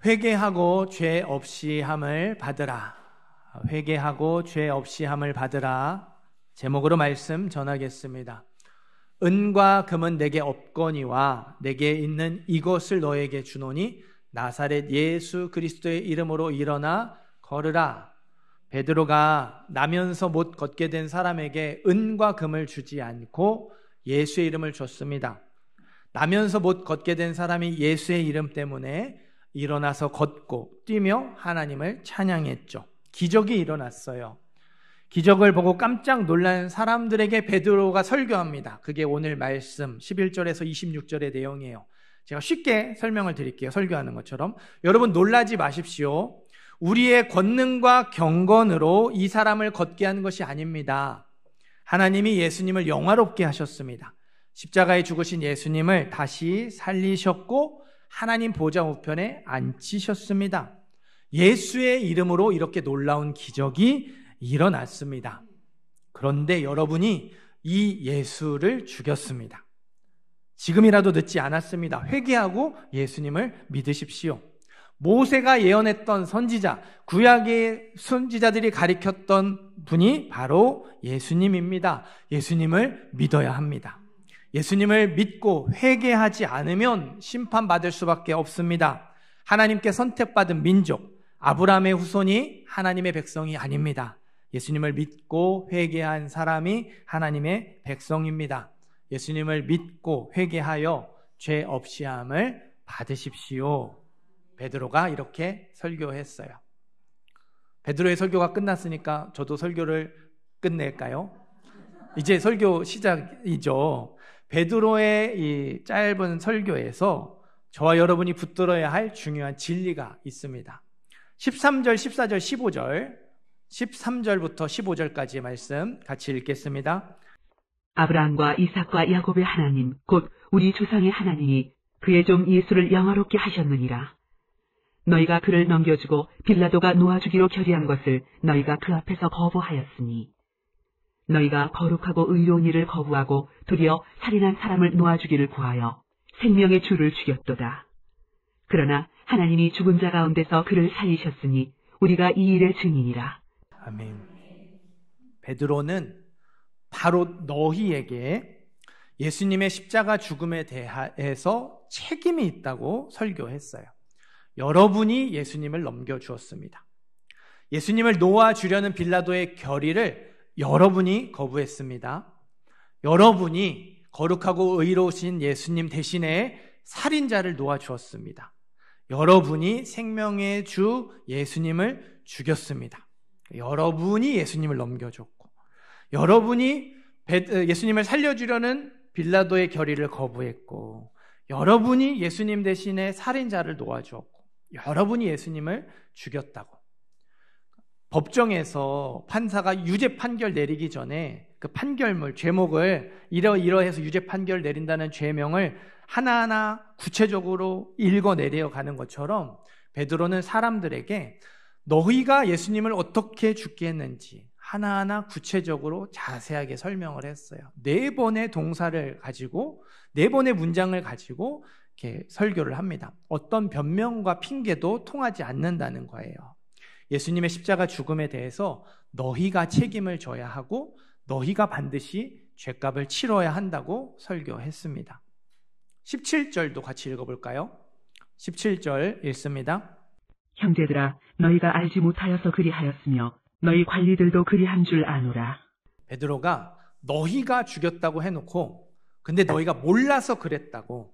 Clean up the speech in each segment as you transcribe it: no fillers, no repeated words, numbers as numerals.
회개하고 죄 없이 함을 받으라. 회개하고 죄 없이 함을 받으라. 제목으로 말씀 전하겠습니다. 은과 금은 내게 없거니와 내게 있는 이것을 너에게 주노니 나사렛 예수 그리스도의 이름으로 일어나 걸으라. 베드로가 나면서 못 걷게 된 사람에게 은과 금을 주지 않고 예수의 이름을 줬습니다. 나면서 못 걷게 된 사람이 예수의 이름 때문에 일어나서 걷고 뛰며 하나님을 찬양했죠. 기적이 일어났어요. 기적을 보고 깜짝 놀란 사람들에게 베드로가 설교합니다. 그게 오늘 말씀 11절에서 26절의 내용이에요. 제가 쉽게 설명을 드릴게요. 설교하는 것처럼. 여러분 놀라지 마십시오. 우리의 권능과 경건으로 이 사람을 걷게 한 것이 아닙니다. 하나님이 예수님을 영화롭게 하셨습니다. 십자가에 죽으신 예수님을 다시 살리셨고 하나님 보좌 우편에 앉히셨습니다. 예수의 이름으로 이렇게 놀라운 기적이 일어났습니다. 그런데 여러분이 이 예수를 죽였습니다. 지금이라도 늦지 않았습니다. 회개하고 예수님을 믿으십시오. 모세가 예언했던 선지자, 구약의 선지자들이 가리켰던 분이 바로 예수님입니다. 예수님을 믿어야 합니다. 예수님을 믿고 회개하지 않으면 심판받을 수밖에 없습니다. 하나님께 선택받은 민족, 아브라함의 후손이 하나님의 백성이 아닙니다. 예수님을 믿고 회개한 사람이 하나님의 백성입니다. 예수님을 믿고 회개하여 죄 없이 함을 받으십시오. 베드로가 이렇게 설교했어요. 베드로의 설교가 끝났으니까 저도 설교를 끝낼까요? 이제 설교 시작이죠. 베드로의 이 짧은 설교에서 저와 여러분이 붙들어야 할 중요한 진리가 있습니다. 13절, 14절, 15절, 13절부터 15절까지의 말씀 같이 읽겠습니다. 아브라함과 이삭과 야곱의 하나님, 곧 우리 조상의 하나님이 그의 종 예수를 영화롭게 하셨느니라. 너희가 그를 넘겨주고 빌라도가 놓아주기로 결의한 것을 너희가 그 앞에서 거부하였으니 너희가 거룩하고 의로운 일을 거부하고 도리어 살인한 사람을 놓아주기를 구하여 생명의 주를 죽였도다. 그러나 하나님이 죽은 자 가운데서 그를 살리셨으니 우리가 이 일의 증인이라. 아멘. 베드로는 바로 너희에게 예수님의 십자가 죽음에 대해서 책임이 있다고 설교했어요. 여러분이 예수님을 넘겨주었습니다. 예수님을 놓아주려는 빌라도의 결의를 여러분이 거부했습니다. 여러분이 거룩하고 의로우신 예수님 대신에 살인자를 놓아주었습니다. 여러분이 생명의 주 예수님을 죽였습니다. 여러분이 예수님을 넘겨줬고 여러분이 예수님을 살려주려는 빌라도의 결의를 거부했고 여러분이 예수님 대신에 살인자를 놓아주었고 여러분이 예수님을 죽였다고. 법정에서 판사가 유죄 판결 내리기 전에 그 판결물, 죄목을 이러해서 유죄 판결 내린다는 죄명을 하나하나 구체적으로 읽어내려 가는 것처럼 베드로는 사람들에게 너희가 예수님을 어떻게 죽게 했는지 하나하나 구체적으로 자세하게 설명을 했어요. 4번의 동사를 가지고 4번의 문장을 가지고 이렇게 설교를 합니다. 어떤 변명과 핑계도 통하지 않는다는 거예요. 예수님의 십자가 죽음에 대해서 너희가 책임을 져야 하고 너희가 반드시 죄값을 치러야 한다고 설교했습니다. 17절도 같이 읽어볼까요? 17절 읽습니다. 형제들아, 너희가 알지 못하여서 그리하였으며 너희 관리들도 그리한 줄 아노라. 베드로가 너희가 죽였다고 해놓고 근데 너희가 몰라서 그랬다고,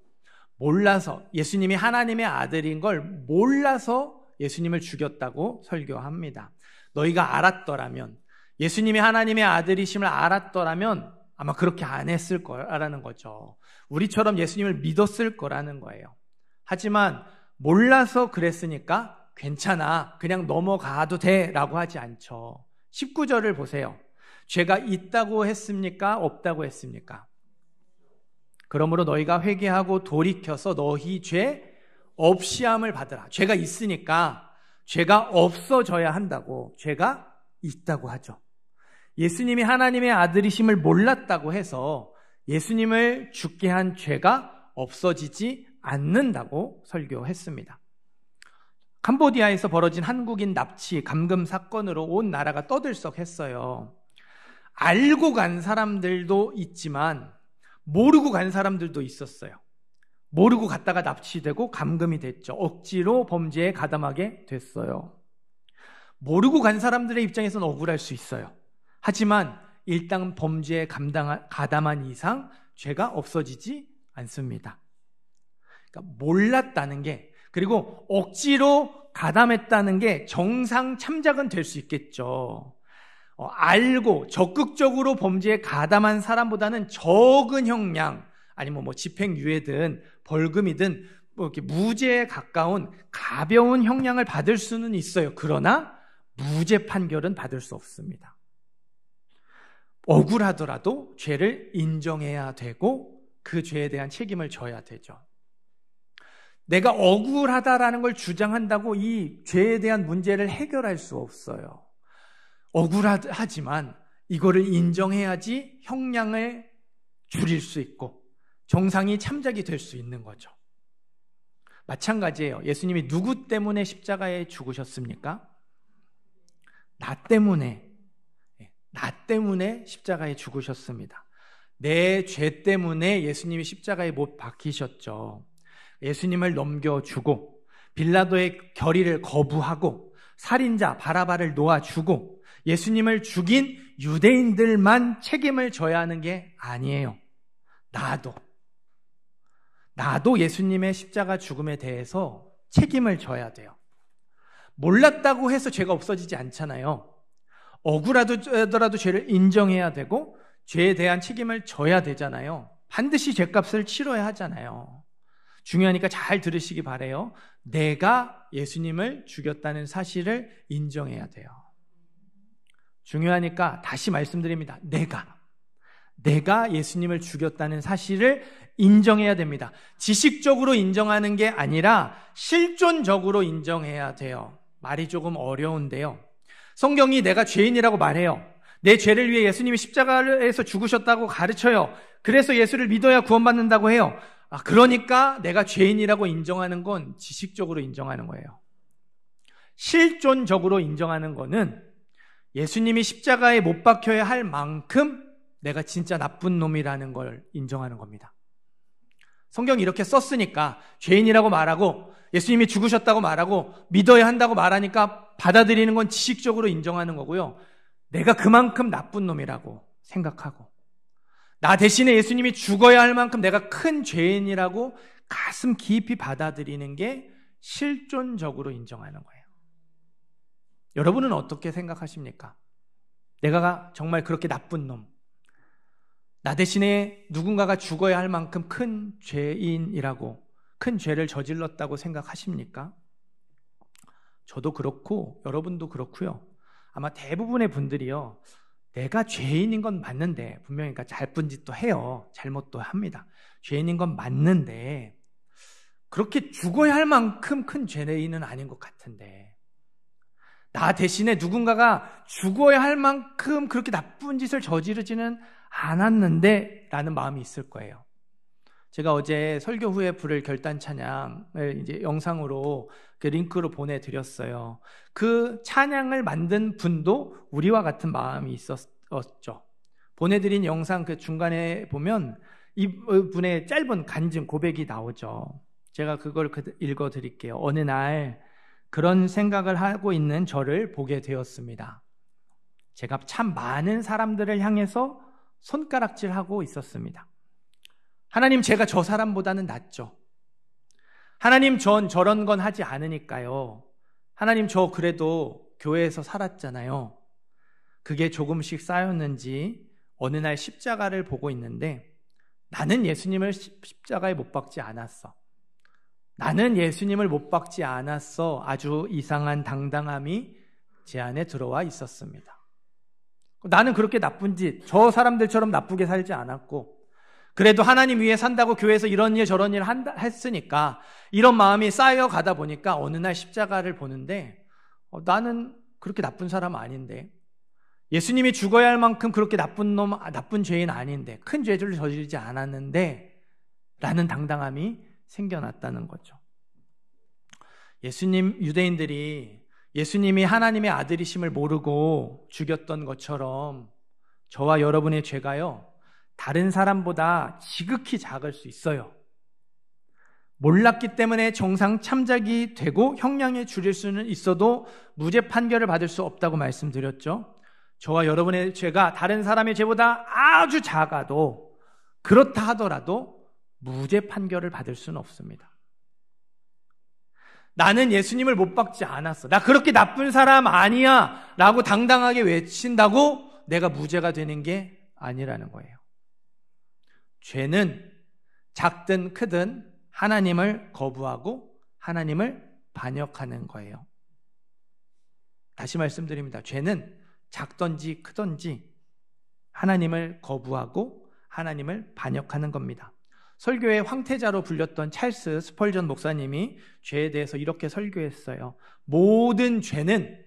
몰라서 예수님이 하나님의 아들인 걸 몰라서 예수님을 죽였다고 설교합니다. 너희가 알았더라면, 예수님이 하나님의 아들이심을 알았더라면 아마 그렇게 안 했을 거라는 거죠. 우리처럼 예수님을 믿었을 거라는 거예요. 하지만 몰라서 그랬으니까 괜찮아, 그냥 넘어가도 돼 라고 하지 않죠. 19절을 보세요. 죄가 있다고 했습니까? 없다고 했습니까? 그러므로 너희가 회개하고 돌이켜서 너희 죄 없이 함을 받으라. 죄가 있으니까 죄가 없어져야 한다고, 죄가 있다고 하죠. 예수님이 하나님의 아들이심을 몰랐다고 해서 예수님을 죽게 한 죄가 없어지지 않는다고 설교했습니다. 캄보디아에서 벌어진 한국인 납치 감금 사건으로 온 나라가 떠들썩했어요. 알고 간 사람들도 있지만 모르고 간 사람들도 있었어요. 모르고 갔다가 납치되고 감금이 됐죠. 억지로 범죄에 가담하게 됐어요. 모르고 간 사람들의 입장에서는 억울할 수 있어요. 하지만 일단 범죄에 가담한 이상 죄가 없어지지 않습니다. 그러니까 몰랐다는 게, 그리고 억지로 가담했다는 게 정상 참작은 될 수 있겠죠. 알고 적극적으로 범죄에 가담한 사람보다는 적은 형량, 아니면 집행유예든 벌금이든 이렇게 무죄에 가까운 가벼운 형량을 받을 수는 있어요. 그러나 무죄 판결은 받을 수 없습니다. 억울하더라도 죄를 인정해야 되고 그 죄에 대한 책임을 져야 되죠. 내가 억울하다라는 걸 주장한다고 이 죄에 대한 문제를 해결할 수 없어요. 억울하지만 이거를 인정해야지 형량을 줄일 수 있고 정상이 참작이 될 수 있는 거죠. 마찬가지예요. 예수님이 누구 때문에 십자가에 죽으셨습니까? 나 때문에 십자가에 죽으셨습니다. 내 죄 때문에 예수님이 십자가에 못 박히셨죠. 예수님을 넘겨주고 빌라도의 결의를 거부하고 살인자 바라바를 놓아주고 예수님을 죽인 유대인들만 책임을 져야 하는 게 아니에요. 나도 예수님의 십자가 죽음에 대해서 책임을 져야 돼요. 몰랐다고 해서 죄가 없어지지 않잖아요. 억울하더라도 죄를 인정해야 되고 죄에 대한 책임을 져야 되잖아요. 반드시 죄값을 치러야 하잖아요. 중요하니까 잘 들으시기 바라요. 내가 예수님을 죽였다는 사실을 인정해야 돼요. 중요하니까 다시 말씀드립니다. 내가 예수님을 죽였다는 사실을 인정해야 됩니다. 지식적으로 인정하는 게 아니라 실존적으로 인정해야 돼요. 말이 조금 어려운데요. 성경이 내가 죄인이라고 말해요. 내 죄를 위해 예수님이 십자가에서 죽으셨다고 가르쳐요. 그래서 예수를 믿어야 구원받는다고 해요. 그러니까 내가 죄인이라고 인정하는 건 지식적으로 인정하는 거예요. 실존적으로 인정하는 거는 예수님이 십자가에 못 박혀야 할 만큼 내가 진짜 나쁜 놈이라는 걸 인정하는 겁니다. 성경이 이렇게 썼으니까 죄인이라고 말하고 예수님이 죽으셨다고 말하고 믿어야 한다고 말하니까 받아들이는 건 지식적으로 인정하는 거고요. 내가 그만큼 나쁜 놈이라고 생각하고 나 대신에 예수님이 죽어야 할 만큼 내가 큰 죄인이라고 가슴 깊이 받아들이는 게 실존적으로 인정하는 거예요. 여러분은 어떻게 생각하십니까? 내가 정말 그렇게 나쁜 놈, 나 대신에 누군가가 죽어야 할 만큼 큰 죄인이라고, 큰 죄를 저질렀다고 생각하십니까? 저도 그렇고 여러분도 그렇고요. 아마 대부분의 분들이요, 내가 죄인인 건 맞는데, 분명히 그러니까 나쁜 짓도 해요. 잘못도 합니다. 죄인인 건 맞는데 그렇게 죽어야 할 만큼 큰 죄인은 아닌 것 같은데, 나 대신에 누군가가 죽어야 할 만큼 그렇게 나쁜 짓을 저지르지는 않았는데 라는 마음이 있을 거예요. 제가 어제 설교 후에 부를 결단 찬양을 이제 영상으로 그 링크로 보내드렸어요. 그 찬양을 만든 분도 우리와 같은 마음이 있었죠. 보내드린 영상 그 중간에 보면 이분의 짧은 간증 고백이 나오죠. 제가 그걸 읽어드릴게요. 어느 날 그런 생각을 하고 있는 저를 보게 되었습니다. 제가 참 많은 사람들을 향해서 손가락질하고 있었습니다. 하나님, 제가 저 사람보다는 낫죠. 하나님, 전 저런 건 하지 않으니까요. 하나님, 저 그래도 교회에서 살았잖아요. 그게 조금씩 쌓였는지 어느 날 십자가를 보고 있는데 나는 예수님을 십자가에 못 박지 않았어. 나는 예수님을 못 박지 않았어. 아주 이상한 당당함이 제 안에 들어와 있었습니다. 나는 그렇게 나쁜 짓, 저 사람들처럼 나쁘게 살지 않았고, 그래도 하나님 위해 산다고 교회에서 이런 일 저런 일 했으니까 이런 마음이 쌓여가다 보니까 어느 날 십자가를 보는데 나는 그렇게 나쁜 사람 아닌데, 예수님이 죽어야 할 만큼 그렇게 나쁜 죄인 아닌데, 큰 죄를 저지르지 않았는데 라는 당당함이 생겨났다는 거죠. 유대인들이 예수님이 하나님의 아들이심을 모르고 죽였던 것처럼 저와 여러분의 죄가요, 다른 사람보다 지극히 작을 수 있어요. 몰랐기 때문에 정상 참작이 되고 형량에 줄일 수는 있어도 무죄 판결을 받을 수 없다고 말씀드렸죠. 저와 여러분의 죄가 다른 사람의 죄보다 아주 작아도, 그렇다 하더라도 무죄 판결을 받을 수는 없습니다. 나는 예수님을 못 박지 않았어, 나 그렇게 나쁜 사람 아니야 라고 당당하게 외친다고 내가 무죄가 되는 게 아니라는 거예요. 죄는 작든 크든 하나님을 거부하고 하나님을 반역하는 거예요. 다시 말씀드립니다. 죄는 작든지 크든지 하나님을 거부하고 하나님을 반역하는 겁니다. 설교의 황태자로 불렸던 찰스 스펄전 목사님이 죄에 대해서 이렇게 설교했어요. 모든 죄는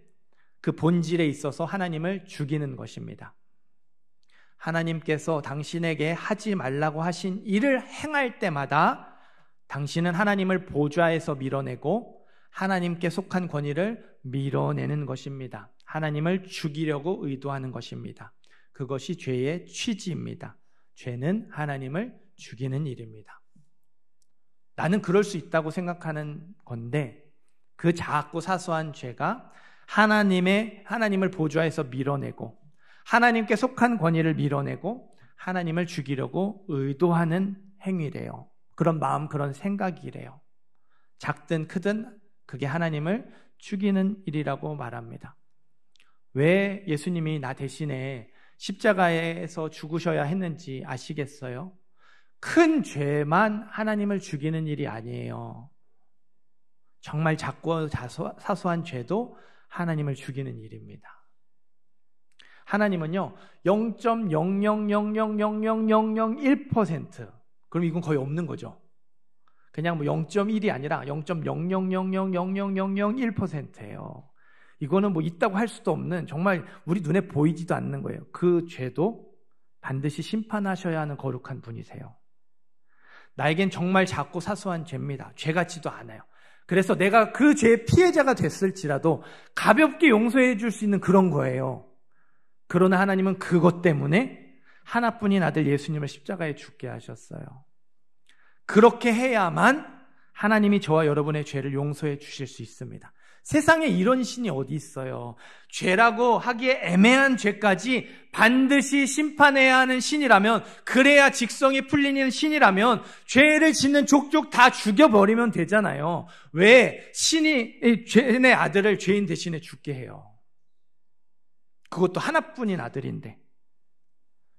그 본질에 있어서 하나님을 죽이는 것입니다. 하나님께서 당신에게 하지 말라고 하신 일을 행할 때마다 당신은 하나님을 보좌에서 밀어내고 하나님께 속한 권위를 밀어내는 것입니다. 하나님을 죽이려고 의도하는 것입니다. 그것이 죄의 취지입니다. 죄는 하나님을 죽이는 일입니다. 나는 그럴 수 있다고 생각하는 건데, 그 작고 사소한 죄가 하나님을 보좌에서 밀어내고 하나님께 속한 권위를 밀어내고 하나님을 죽이려고 의도하는 행위래요. 그런 마음, 그런 생각이래요. 작든 크든 그게 하나님을 죽이는 일이라고 말합니다. 왜 예수님이 나 대신에 십자가에서 죽으셔야 했는지 아시겠어요? 큰 죄만 하나님을 죽이는 일이 아니에요. 정말 작고 사소한 죄도 하나님을 죽이는 일입니다. 하나님은요, 0.000000001%, 그럼 이건 거의 없는 거죠. 그냥 0.1이 아니라 0.000000001%예요. 이거는 있다고 할 수도 없는, 정말 우리 눈에 보이지도 않는 거예요. 그 죄도 반드시 심판하셔야 하는 거룩한 분이세요. 나에겐 정말 작고 사소한 죄입니다. 죄 같지도 않아요. 그래서 내가 그 죄의 피해자가 됐을지라도 가볍게 용서해 줄 수 있는 그런 거예요. 그러나 하나님은 그것 때문에 하나뿐인 아들 예수님을 십자가에 죽게 하셨어요. 그렇게 해야만 하나님이 저와 여러분의 죄를 용서해 주실 수 있습니다. 세상에 이런 신이 어디 있어요? 죄라고 하기에 애매한 죄까지 반드시 심판해야 하는 신이라면, 그래야 직성이 풀리는 신이라면 죄를 짓는 족족 다 죽여버리면 되잖아요. 왜 신이 죄인의 아들을 죄인 대신에 죽게 해요? 그것도 하나뿐인 아들인데.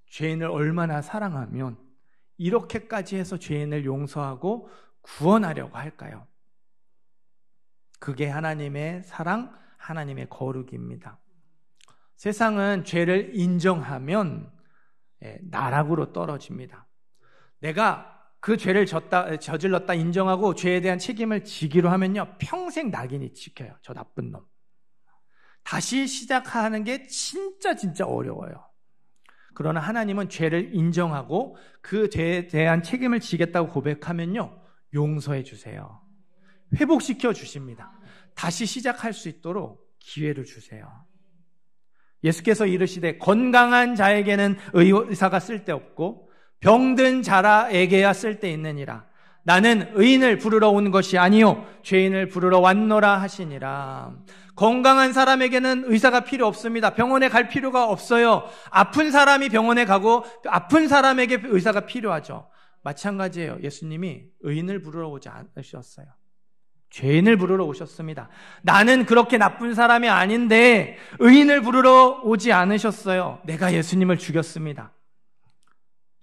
죄인을 얼마나 사랑하면 이렇게까지 해서 죄인을 용서하고 구원하려고 할까요? 그게 하나님의 사랑, 하나님의 거룩입니다. 세상은 죄를 인정하면 나락으로 떨어집니다. 내가 그 죄를 저질렀다 인정하고 죄에 대한 책임을 지기로 하면요, 평생 낙인이 찍혀요. 저 나쁜 놈. 다시 시작하는 게 진짜 어려워요. 그러나 하나님은 죄를 인정하고 그 죄에 대한 책임을 지겠다고 고백하면요, 용서해 주세요. 회복시켜 주십니다. 다시 시작할 수 있도록 기회를 주세요. 예수께서 이르시되 건강한 자에게는 의사가 쓸데없고 병든 자라에게야 쓸데있느니라. 나는 의인을 부르러 온 것이 아니요 죄인을 부르러 왔노라 하시니라. 건강한 사람에게는 의사가 필요 없습니다. 병원에 갈 필요가 없어요. 아픈 사람이 병원에 가고 아픈 사람에게 의사가 필요하죠. 마찬가지예요. 예수님이 의인을 부르러 오지 않으셨어요. 죄인을 부르러 오셨습니다. 나는 그렇게 나쁜 사람이 아닌데 의인을 부르러 오지 않으셨어요. 내가 예수님을 죽였습니다.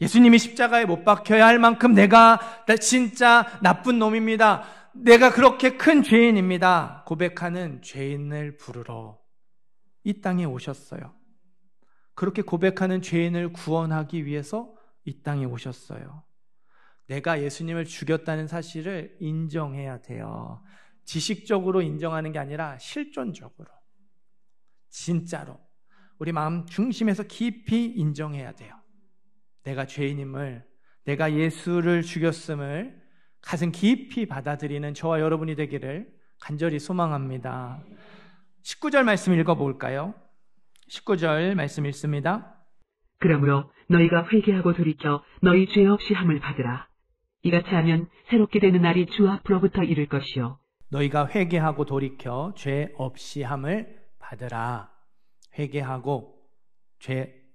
예수님이 십자가에 못 박혀야 할 만큼 내가 진짜 나쁜 놈입니다. 내가 그렇게 큰 죄인입니다. 고백하는 죄인을 부르러 이 땅에 오셨어요. 그렇게 고백하는 죄인을 구원하기 위해서 이 땅에 오셨어요. 내가 예수님을 죽였다는 사실을 인정해야 돼요. 지식적으로 인정하는 게 아니라 실존적으로, 진짜로 우리 마음 중심에서 깊이 인정해야 돼요. 내가 죄인임을, 내가 예수를 죽였음을 가슴 깊이 받아들이는 저와 여러분이 되기를 간절히 소망합니다. 19절 말씀 읽어볼까요? 19절 말씀 읽습니다. 그러므로 너희가 회개하고 돌이켜 너희 죄 없이 함을 받으라. 이같이 하면 새롭게 되는 날이 주 앞으로부터 이를 것이요. 너희가 회개하고 돌이켜 죄 없이 함을 받으라. 회개하고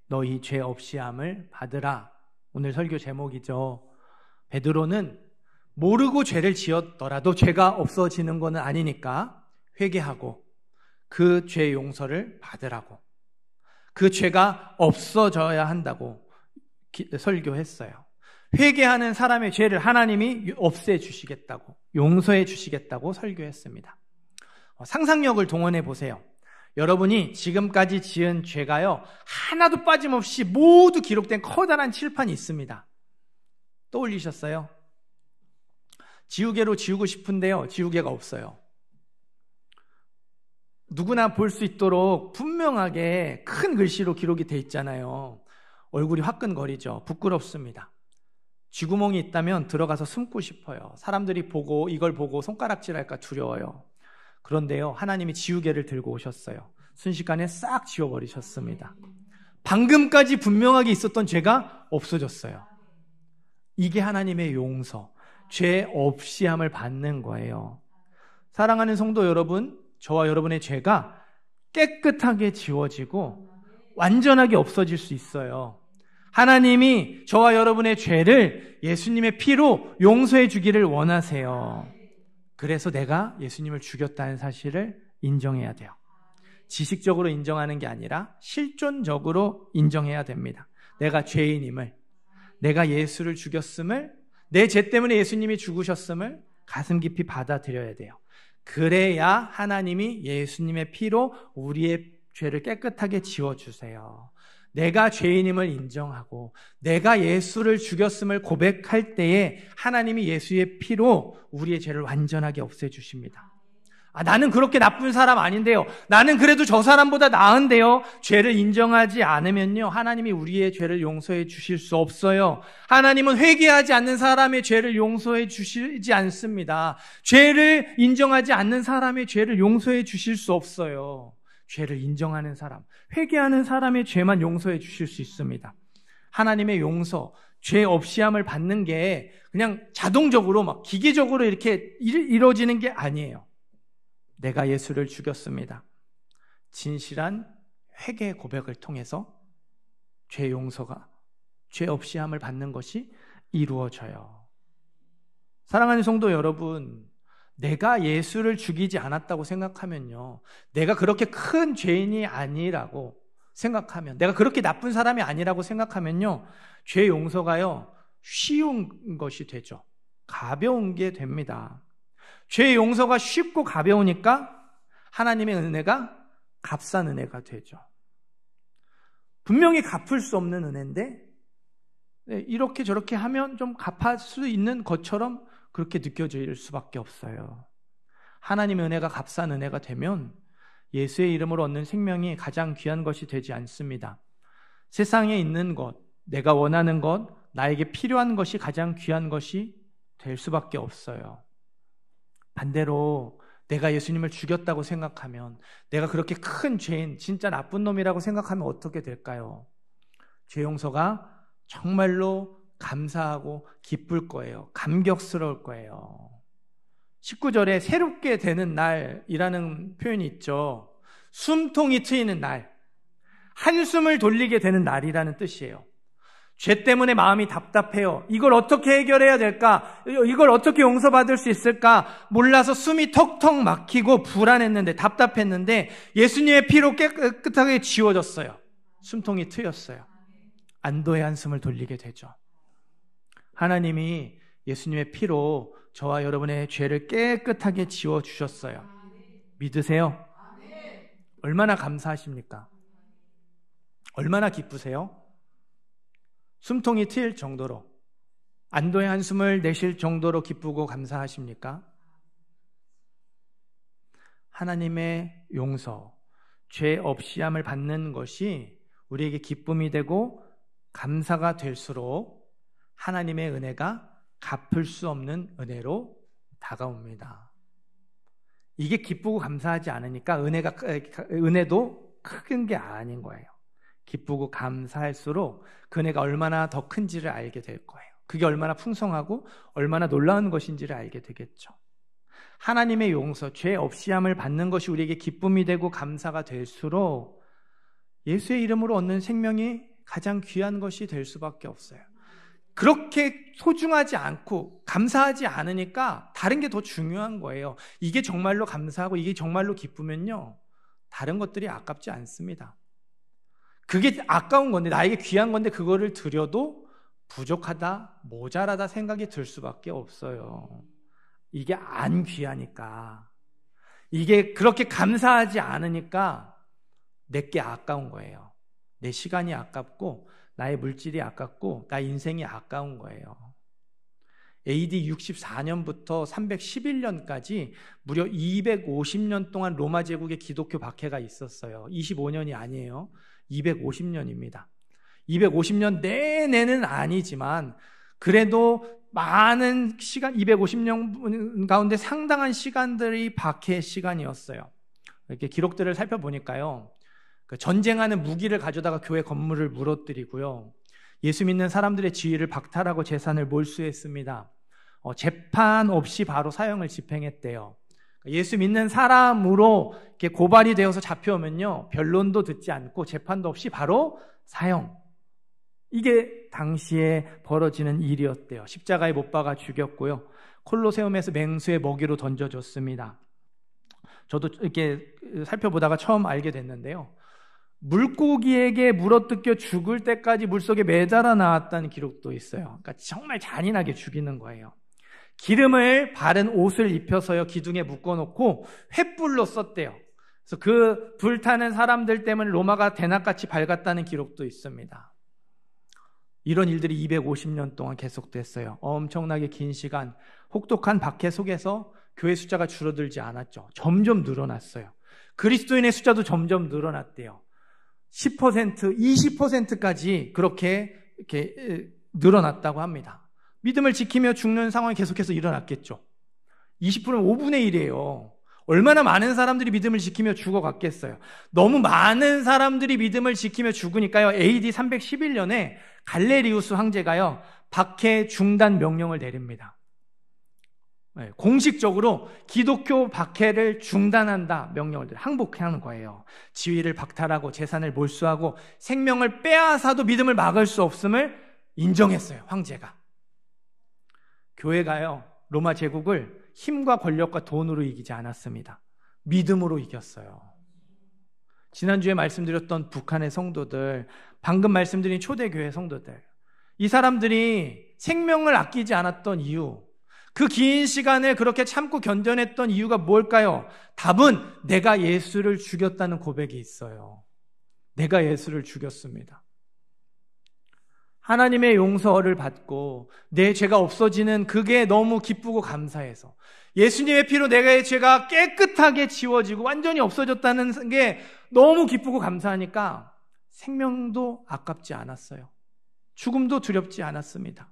너희 죄 없이 함을 받으라. 오늘 설교 제목이죠. 베드로는 모르고 죄를 지었더라도 죄가 없어지는 것은 아니니까 회개하고 그 죄 용서를 받으라고, 그 죄가 없어져야 한다고 설교했어요. 회개하는 사람의 죄를 하나님이 없애주시겠다고, 용서해 주시겠다고 설교했습니다. 상상력을 동원해 보세요. 여러분이 지금까지 지은 죄가요, 하나도 빠짐없이 모두 기록된 커다란 칠판이 있습니다. 떠올리셨어요? 지우개로 지우고 싶은데요, 지우개가 없어요. 누구나 볼 수 있도록 분명하게 큰 글씨로 기록이 돼 있잖아요. 얼굴이 화끈거리죠. 부끄럽습니다. 쥐구멍이 있다면 들어가서 숨고 싶어요. 사람들이 이걸 보고 손가락질할까 두려워요. 그런데요, 하나님이 지우개를 들고 오셨어요. 순식간에 싹 지워버리셨습니다. 방금까지 분명하게 있었던 죄가 없어졌어요. 이게 하나님의 용서, 죄 없이 함을 받는 거예요. 사랑하는 성도 여러분, 저와 여러분의 죄가 깨끗하게 지워지고 완전하게 없어질 수 있어요. 하나님이 저와 여러분의 죄를 예수님의 피로 용서해 주기를 원하세요. 그래서 내가 예수님을 죽였다는 사실을 인정해야 돼요. 지식적으로 인정하는 게 아니라 실존적으로 인정해야 됩니다. 내가 죄인임을, 내가 예수를 죽였음을, 내 죄 때문에 예수님이 죽으셨음을 가슴 깊이 받아들여야 돼요. 그래야 하나님이 예수님의 피로 우리의 죄를 깨끗하게 지워주세요. 내가 죄인임을 인정하고 내가 예수를 죽였음을 고백할 때에 하나님이 예수의 피로 우리의 죄를 완전하게 없애주십니다. 나는 그렇게 나쁜 사람 아닌데요, 나는 그래도 저 사람보다 나은데요, 죄를 인정하지 않으면요, 하나님이 우리의 죄를 용서해 주실 수 없어요. 하나님은 회개하지 않는 사람의 죄를 용서해 주시지 않습니다. 죄를 인정하지 않는 사람의 죄를 용서해 주실 수 없어요. 죄를 인정하는 사람, 회개하는 사람의 죄만 용서해 주실 수 있습니다. 하나님의 용서, 죄 없이 함을 받는 게 그냥 자동적으로 막 기계적으로 이렇게 이루어지는 게 아니에요. 내가 예수를 죽였습니다. 진실한 회개 고백을 통해서 죄 용서가, 죄 없이 함을 받는 것이 이루어져요. 사랑하는 성도 여러분, 내가 예수를 죽이지 않았다고 생각하면요, 내가 그렇게 큰 죄인이 아니라고 생각하면, 내가 그렇게 나쁜 사람이 아니라고 생각하면요, 죄 용서가요, 쉬운 것이 되죠. 가벼운 게 됩니다. 죄 용서가 쉽고 가벼우니까 하나님의 은혜가 값싼 은혜가 되죠. 분명히 갚을 수 없는 은혜인데 이렇게 저렇게 하면 좀 갚을 수 있는 것처럼 그렇게 느껴질 수밖에 없어요. 하나님의 은혜가 값싼 은혜가 되면 예수의 이름으로 얻는 생명이 가장 귀한 것이 되지 않습니다. 세상에 있는 것, 내가 원하는 것, 나에게 필요한 것이 가장 귀한 것이 될 수밖에 없어요. 반대로 내가 예수님을 죽였다고 생각하면, 내가 그렇게 큰 죄인, 진짜 나쁜 놈이라고 생각하면 어떻게 될까요? 죄 용서가 정말로 감사하고 기쁠 거예요. 감격스러울 거예요. 19절에 새롭게 되는 날이라는 표현이 있죠. 숨통이 트이는 날, 한숨을 돌리게 되는 날이라는 뜻이에요. 죄 때문에 마음이 답답해요. 이걸 어떻게 해결해야 될까? 이걸 어떻게 용서받을 수 있을까? 몰라서 숨이 턱턱 막히고 불안했는데, 답답했는데 예수님의 피로 깨끗하게 지워졌어요. 숨통이 트였어요. 안도의 한숨을 돌리게 되죠. 하나님이 예수님의 피로 저와 여러분의 죄를 깨끗하게 지워주셨어요. 믿으세요? 얼마나 감사하십니까? 얼마나 기쁘세요? 숨통이 트일 정도로, 안도의 한숨을 내쉴 정도로 기쁘고 감사하십니까? 하나님의 용서, 죄 없이 함을 받는 것이 우리에게 기쁨이 되고 감사가 될수록 하나님의 은혜가 갚을 수 없는 은혜로 다가옵니다. 이게 기쁘고 감사하지 않으니까 은혜도 큰 게 아닌 거예요. 기쁘고 감사할수록 그 은혜가 얼마나 더 큰지를 알게 될 거예요. 그게 얼마나 풍성하고 얼마나 놀라운 것인지를 알게 되겠죠. 하나님의 용서, 죄 없이함을 받는 것이 우리에게 기쁨이 되고 감사가 될수록 예수의 이름으로 얻는 생명이 가장 귀한 것이 될 수밖에 없어요. 그렇게 소중하지 않고 감사하지 않으니까 다른 게 더 중요한 거예요. 이게 정말로 감사하고 이게 정말로 기쁘면요, 다른 것들이 아깝지 않습니다. 그게 아까운 건데, 나에게 귀한 건데 그거를 드려도 부족하다, 모자라다 생각이 들 수밖에 없어요. 이게 안 귀하니까, 이게 그렇게 감사하지 않으니까 내게 아까운 거예요. 내 시간이 아깝고 나의 물질이 아깝고 나의 인생이 아까운 거예요. AD 64년부터 311년까지 무려 250년 동안 로마 제국의 기독교 박해가 있었어요. 25년이 아니에요. 250년입니다. 250년 내내는 아니지만 그래도 많은 시간, 250년 가운데 상당한 시간들이 박해의 시간이었어요. 이렇게 기록들을 살펴보니까요, 전쟁하는 무기를 가져다가 교회 건물을 무너뜨리고요, 예수 믿는 사람들의 지위를 박탈하고 재산을 몰수했습니다. 재판 없이 바로 사형을 집행했대요. 예수 믿는 사람으로 이렇게 고발이 되어서 잡혀오면요, 변론도 듣지 않고 재판도 없이 바로 사형. 이게 당시에 벌어지는 일이었대요. 십자가에 못 박아 죽였고요, 콜로세움에서 맹수의 먹이로 던져줬습니다. 저도 이렇게 살펴보다가 처음 알게 됐는데요, 물고기에게 물어뜯겨 죽을 때까지 물속에 매달아 나왔다는 기록도 있어요. 그러니까 정말 잔인하게 죽이는 거예요. 기름을 바른 옷을 입혀서요, 기둥에 묶어놓고 횃불로 썼대요. 그래서 그 불타는 사람들 때문에 로마가 대낮같이 밝았다는 기록도 있습니다. 이런 일들이 250년 동안 계속됐어요. 엄청나게 긴 시간, 혹독한 박해 속에서 교회 숫자가 줄어들지 않았죠. 점점 늘어났어요. 그리스도인의 숫자도 점점 늘어났대요. 10%, 20%까지 그렇게 이렇게 늘어났다고 합니다. 믿음을 지키며 죽는 상황이 계속해서 일어났겠죠. 20%는 5분의 1이에요. 얼마나 많은 사람들이 믿음을 지키며 죽어갔겠어요. 너무 많은 사람들이 믿음을 지키며 죽으니까요, AD 311년에 갈레리우스 황제가요, 박해 중단 명령을 내립니다. 공식적으로 기독교 박해를 중단한다 명령을 항복하는 거예요. 지위를 박탈하고 재산을 몰수하고 생명을 빼앗아도 믿음을 막을 수 없음을 인정했어요, 황제가. 교회가요, 로마 제국을 힘과 권력과 돈으로 이기지 않았습니다. 믿음으로 이겼어요. 지난주에 말씀드렸던 북한의 성도들, 방금 말씀드린 초대교회 성도들, 이 사람들이 생명을 아끼지 않았던 이유, 그 긴 시간을 그렇게 참고 견뎌냈던 이유가 뭘까요? 답은 내가 예수를 죽였다는 고백이 있어요. 내가 예수를 죽였습니다. 하나님의 용서를 받고 내 죄가 없어지는 그게 너무 기쁘고 감사해서, 예수님의 피로 내가 죄가 깨끗하게 지워지고 완전히 없어졌다는 게 너무 기쁘고 감사하니까 생명도 아깝지 않았어요. 죽음도 두렵지 않았습니다.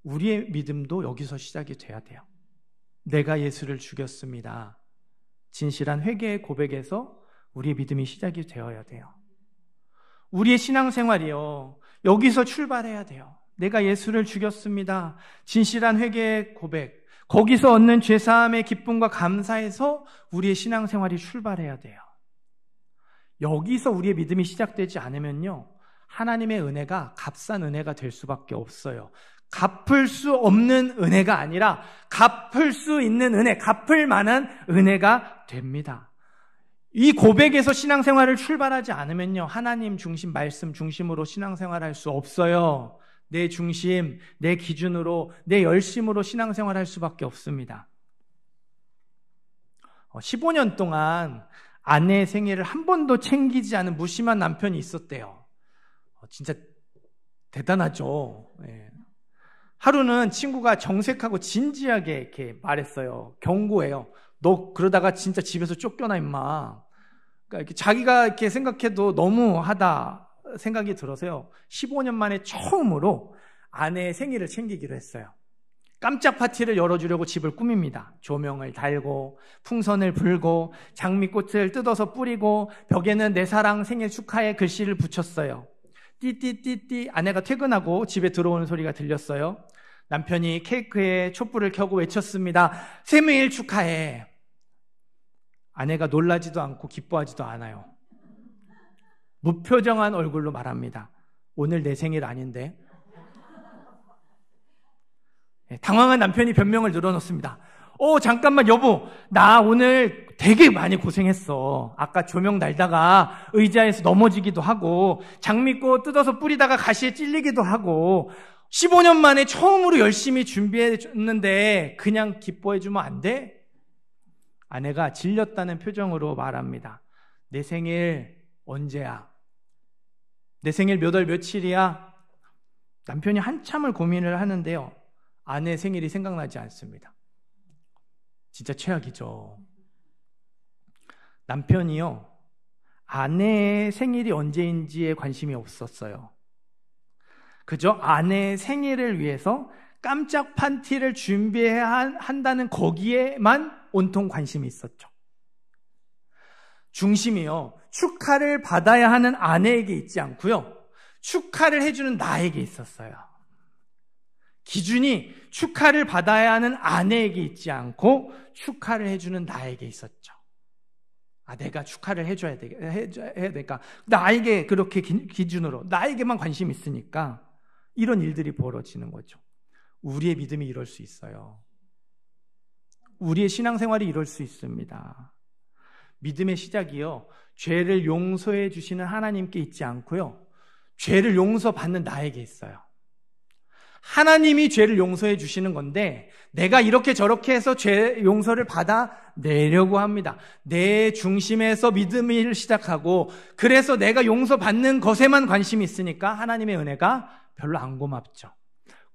우리의 믿음도 여기서 시작이 돼야 돼요. 내가 예수를 죽였습니다. 진실한 회개의 고백에서 우리의 믿음이 시작이 되어야 돼요. 우리의 신앙생활이요, 여기서 출발해야 돼요. 내가 예수를 죽였습니다. 진실한 회개의 고백, 거기서 얻는 죄사함의 기쁨과 감사에서 우리의 신앙생활이 출발해야 돼요. 여기서 우리의 믿음이 시작되지 않으면요, 하나님의 은혜가 값싼 은혜가 될 수밖에 없어요. 갚을 수 없는 은혜가 아니라 갚을 수 있는 은혜, 갚을 만한 은혜가 됩니다. 이 고백에서 신앙생활을 출발하지 않으면요, 하나님 중심, 말씀 중심으로 신앙생활할 수 없어요. 내 중심, 내 기준으로, 내 열심으로 신앙생활할 수밖에 없습니다. 15년 동안 아내의 생일을 한 번도 챙기지 않은 무심한 남편이 있었대요. 진짜 대단하죠. 하루는 친구가 정색하고 진지하게 이렇게 말했어요. 경고해요. 너 그러다가 진짜 집에서 쫓겨나 임마. 그러니까 이렇게 자기가 이렇게 생각해도 너무하다 생각이 들어서요, 15년 만에 처음으로 아내의 생일을 챙기기로 했어요. 깜짝 파티를 열어주려고 집을 꾸밉니다. 조명을 달고 풍선을 불고 장미꽃을 뜯어서 뿌리고 벽에는 내 사랑 생일 축하해 글씨를 붙였어요. 띠띠띠띠 아내가 퇴근하고 집에 들어오는 소리가 들렸어요. 남편이 케이크에 촛불을 켜고 외쳤습니다. 생일 축하해. 아내가 놀라지도 않고 기뻐하지도 않아요. 무표정한 얼굴로 말합니다. 오늘 내 생일 아닌데. 당황한 남편이 변명을 늘어놓습니다. 잠깐만 여보, 나 오늘 되게 많이 고생했어. 아까 조명 달다가 의자에서 넘어지기도 하고 장미꽃 뜯어서 뿌리다가 가시에 찔리기도 하고 15년 만에 처음으로 열심히 준비해줬는데 그냥 기뻐해주면 안 돼? 아내가 질렸다는 표정으로 말합니다. 내 생일 언제야? 내 생일 몇 월 며칠이야? 남편이 한참을 고민을 하는데요. 아내 생일이 생각나지 않습니다. 진짜 최악이죠. 남편이요, 아내의 생일이 언제인지에 관심이 없었어요. 그저 아내의 생일을 위해서 깜짝 파티를 준비해야 한다는 거기에만 온통 관심이 있었죠. 중심이요, 축하를 받아야 하는 아내에게 있지 않고요, 축하를 해주는 나에게 있었어요. 기준이 축하를 받아야 하는 아내에게 있지 않고 축하를 해주는 나에게 있었죠. 내가 축하를 해줘야 되니까 나에게 그렇게 기준으로 나에게만 관심이 있으니까 이런 일들이 벌어지는 거죠. 우리의 믿음이 이럴 수 있어요. 우리의 신앙생활이 이럴 수 있습니다. 믿음의 시작이요, 죄를 용서해 주시는 하나님께 있지 않고요, 죄를 용서받는 나에게 있어요. 하나님이 죄를 용서해 주시는 건데 내가 이렇게 저렇게 해서 죄 용서를 받아내려고 합니다. 내 중심에서 믿음을 시작하고 그래서 내가 용서받는 것에만 관심이 있으니까 하나님의 은혜가 별로 안 고맙죠.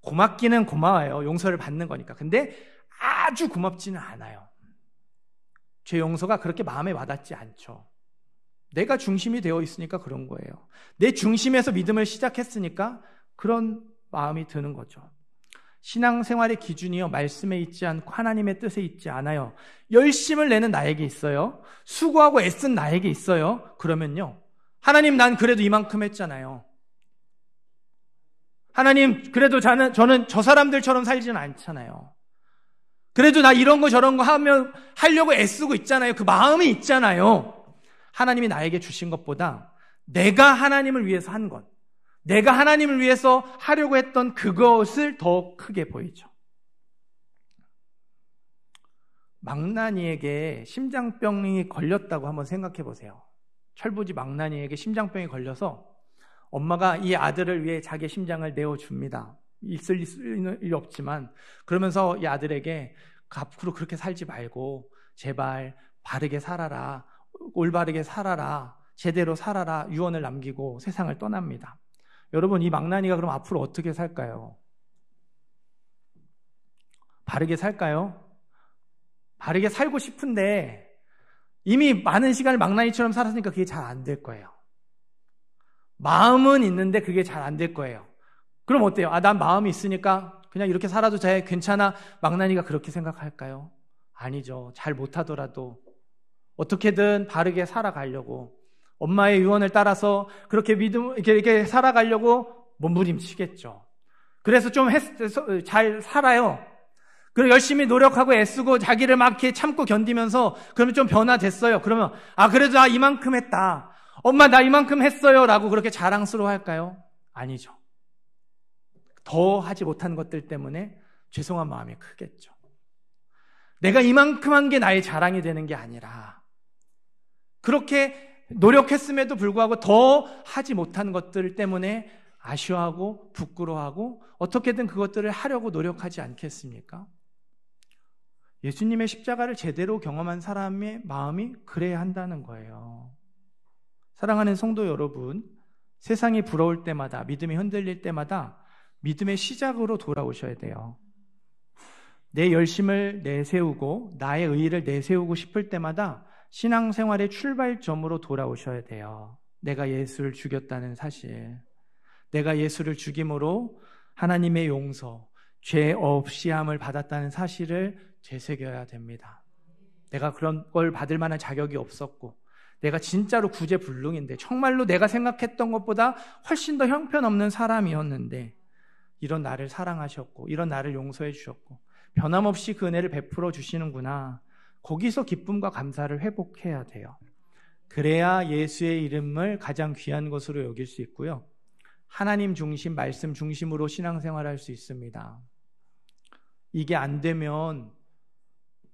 고맙기는 고마워요. 용서를 받는 거니까. 근데 아주 고맙지는 않아요. 죄 용서가 그렇게 마음에 와닿지 않죠. 내가 중심이 되어 있으니까 그런 거예요. 내 중심에서 믿음을 시작했으니까 그런 마음이 드는 거죠. 신앙생활의 기준이요, 말씀에 있지 않고 하나님의 뜻에 있지 않아요. 열심을 내는 나에게 있어요. 수고하고 애쓴 나에게 있어요. 그러면요, 하나님 난 그래도 이만큼 했잖아요. 하나님 그래도 저는 저 사람들처럼 살지는 않잖아요. 그래도 나 이런 거 저런 거 하려고 애쓰고 있잖아요. 그 마음이 있잖아요. 하나님이 나에게 주신 것보다 내가 하나님을 위해서 한 것, 내가 하나님을 위해서 하려고 했던 그것을 더 크게 보이죠. 망나니에게 심장병이 걸렸다고 한번 생각해 보세요. 철부지 망나니에게 심장병이 걸려서 엄마가 이 아들을 위해 자기의 심장을 내어줍니다. 있을 일 없지만 그러면서 이 아들에게 앞으로 그렇게 살지 말고 제발 바르게 살아라, 올바르게 살아라, 제대로 살아라 유언을 남기고 세상을 떠납니다. 여러분, 이 망나니가 그럼 앞으로 어떻게 살까요? 바르게 살까요? 바르게 살고 싶은데 이미 많은 시간을 망나니처럼 살았으니까 그게 잘 안 될 거예요. 마음은 있는데 그게 잘 안 될 거예요. 그럼 어때요? 난 마음이 있으니까 그냥 이렇게 살아도 돼, 괜찮아. 망나니가 그렇게 생각할까요? 아니죠. 잘 못하더라도 어떻게든 바르게 살아가려고, 엄마의 유언을 따라서 그렇게 이렇게 살아가려고 몸부림치겠죠. 그래서 좀 잘 살아요. 그리고 열심히 노력하고 애쓰고 자기를 막 이렇게 참고 견디면서 그러면 좀 변화됐어요. 그러면 그래도 나 이만큼 했다, 엄마 나 이만큼 했어요 라고 그렇게 자랑스러워 할까요? 아니죠. 더 하지 못한 것들 때문에 죄송한 마음이 크겠죠. 내가 이만큼 한 게 나의 자랑이 되는 게 아니라 그렇게 노력했음에도 불구하고 더 하지 못한 것들 때문에 아쉬워하고 부끄러워하고 어떻게든 그것들을 하려고 노력하지 않겠습니까? 예수님의 십자가를 제대로 경험한 사람의 마음이 그래야 한다는 거예요. 사랑하는 성도 여러분, 세상이 부러울 때마다, 믿음이 흔들릴 때마다 믿음의 시작으로 돌아오셔야 돼요. 내 열심을 내세우고 나의 의의를 내세우고 싶을 때마다 신앙생활의 출발점으로 돌아오셔야 돼요. 내가 예수를 죽였다는 사실, 내가 예수를 죽임으로 하나님의 용서, 죄 없이 함을 받았다는 사실을 되새겨야 됩니다. 내가 그런 걸 받을 만한 자격이 없었고 내가 진짜로 구제불능인데 정말로 내가 생각했던 것보다 훨씬 더 형편없는 사람이었는데 이런 나를 사랑하셨고 이런 나를 용서해 주셨고 변함없이 그 은혜를 베풀어 주시는구나. 거기서 기쁨과 감사를 회복해야 돼요. 그래야 예수의 이름을 가장 귀한 것으로 여길 수 있고요. 하나님 중심, 말씀 중심으로 신앙생활할 수 있습니다. 이게 안 되면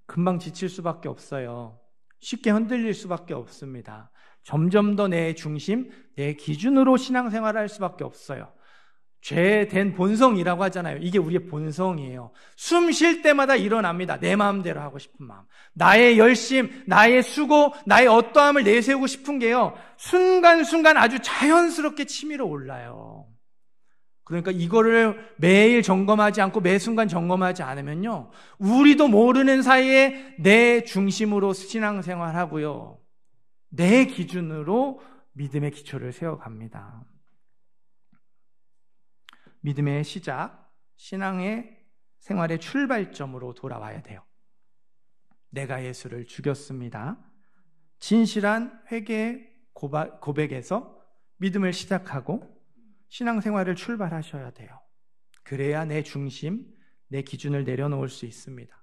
금방 지칠 수밖에 없어요. 쉽게 흔들릴 수밖에 없습니다. 점점 더 내 중심, 내 기준으로 신앙생활할 수밖에 없어요. 죄된 본성이라고 하잖아요. 이게 우리의 본성이에요. 숨 쉴 때마다 일어납니다. 내 마음대로 하고 싶은 마음. 나의 열심, 나의 수고, 나의 어떠함을 내세우고 싶은 게요. 순간순간 아주 자연스럽게 치밀어 올라요. 그러니까 이거를 매일 점검하지 않고 매 순간 점검하지 않으면요. 우리도 모르는 사이에 내 중심으로 신앙생활하고요. 내 기준으로 믿음의 기초를 세워갑니다. 믿음의 시작, 신앙의 생활의 출발점으로 돌아와야 돼요. 내가 예수를 죽였습니다. 진실한 회개 고백에서 믿음을 시작하고 신앙생활을 출발하셔야 돼요. 그래야 내 중심, 내 기준을 내려놓을 수 있습니다.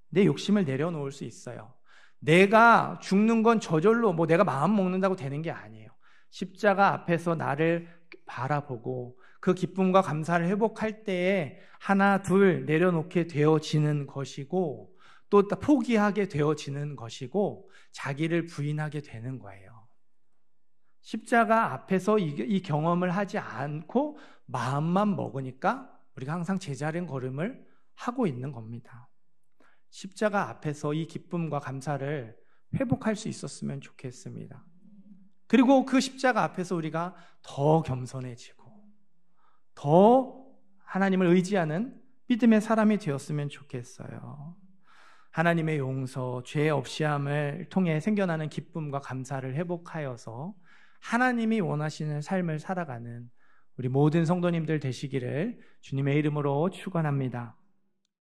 내 욕심을 내려놓을 수 있어요. 내가 죽는 건 저절로 내가 마음 먹는다고 되는 게 아니에요. 십자가 앞에서 나를 바라보고 그 기쁨과 감사를 회복할 때에 하나 둘 내려놓게 되어지는 것이고 또 포기하게 되어지는 것이고 자기를 부인하게 되는 거예요. 십자가 앞에서 이 경험을 하지 않고 마음만 먹으니까 우리가 항상 제자린 걸음을 하고 있는 겁니다. 십자가 앞에서 이 기쁨과 감사를 회복할 수 있었으면 좋겠습니다. 그리고 그 십자가 앞에서 우리가 더 겸손해지고 더 하나님을 의지하는 믿음의 사람이 되었으면 좋겠어요. 하나님의 용서, 죄 없이함을 통해 생겨나는 기쁨과 감사를 회복하여서 하나님이 원하시는 삶을 살아가는 우리 모든 성도님들 되시기를 주님의 이름으로 축원합니다.